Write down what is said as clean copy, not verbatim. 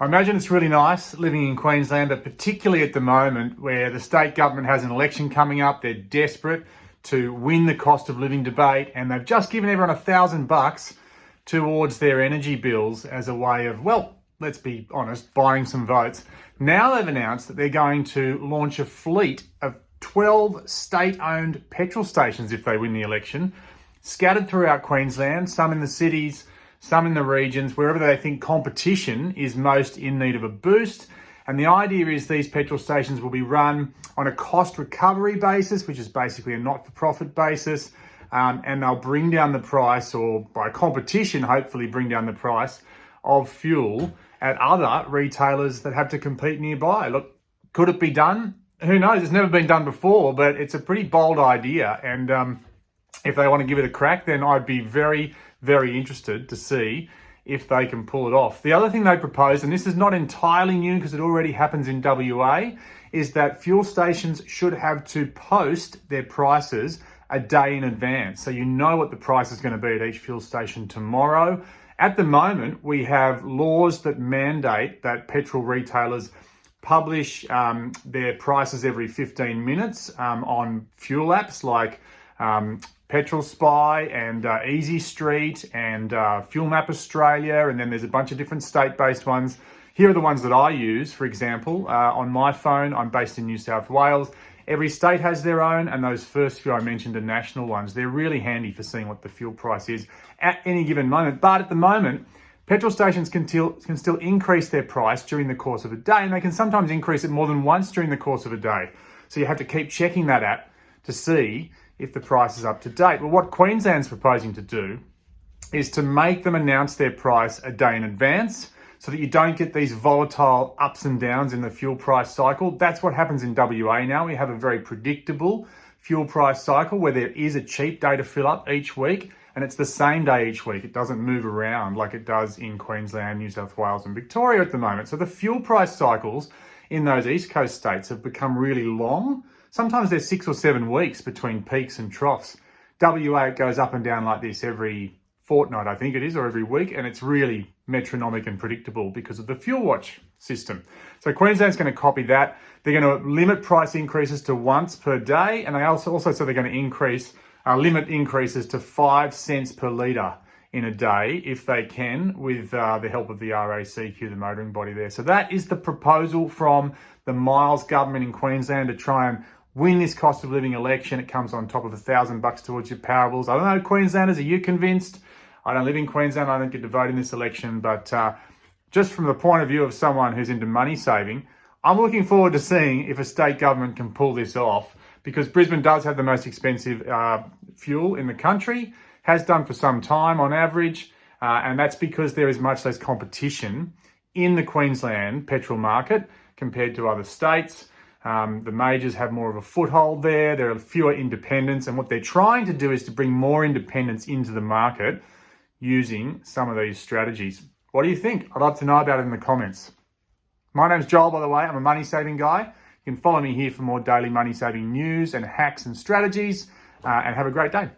I imagine it's really nice living in Queensland, but particularly at the moment where the state government has an election coming up. They're desperate to win the cost of living debate, and they've just given everyone $1,000 towards their energy bills as a way of, well, let's be honest, buying some votes. Now they've announced that they're going to launch a fleet of 12 state-owned petrol stations if they win the election, scattered throughout Queensland, some in the cities, some in the regions, wherever they think competition is most in need of a boost. And the idea is these petrol stations will be run on a cost recovery basis, which is basically a not-for-profit basis, and they'll bring down the price, or by competition, hopefully bring down the price of fuel at other retailers that have to compete nearby. Look, could it be done? Who knows? It's never been done before, but it's a pretty bold idea. And if they want to give it a crack, then I'd be very, very interested to see if they can pull it off. The other thing they proposed, and this is not entirely new because it already happens in WA, is that fuel stations should have to post their prices a day in advance. So you know what the price is going to be at each fuel station tomorrow. At the moment, we have laws that mandate that petrol retailers publish their prices every 15 minutes on fuel apps like Petrol Spy and Easy Street and Fuel Map Australia, and then there's a bunch of different state-based ones. Here are the ones that I use, for example. On my phone, I'm based in New South Wales. Every state has their own, and those first few I mentioned are national ones. They're really handy for seeing what the fuel price is at any given moment. But at the moment, petrol stations can still increase their price during the course of a day, and they can sometimes increase it more than once during the course of a day. So you have to keep checking that app to see if the price is up to date. Well, what Queensland's proposing to do is to make them announce their price a day in advance so that you don't get these volatile ups and downs in the fuel price cycle. That's what happens in WA now. We have a very predictable fuel price cycle where there is a cheap day to fill up each week, and it's the same day each week. It doesn't move around like it does in Queensland, New South Wales and Victoria at the moment. So the fuel price cycles in those East Coast states have become really long. Sometimes there's 6 or 7 weeks between peaks and troughs. WA, it goes up and down like this every fortnight, I think it is, or every week, and it's really metronomic and predictable because of the Fuel Watch system. So Queensland's going to copy that. They're going to limit price increases to once per day, and they also so they're going to limit increases to 5 cents per litre in a day if they can, with the help of the RACQ, the motoring body there. So that is the proposal from the Miles government in Queensland to try and win this cost of living election. It comes on top of $1,000 towards your power bills. I don't know, Queenslanders, are you convinced? I don't live in Queensland. I don't get to vote in this election, but just from the point of view of someone who's into money saving, I'm looking forward to seeing if a state government can pull this off, because Brisbane does have the most expensive fuel in the country, has done for some time on average, and that's because there is much less competition in the Queensland petrol market compared to other states. The majors have more of a foothold there. There are fewer independents, and what they're trying to do is to bring more independents into the market using some of these strategies. What do you think? I'd love to know about it in the comments. My name's Joel, by the way. I'm a money saving guy. You can follow me here for more daily money saving news and hacks and strategies, and have a great day.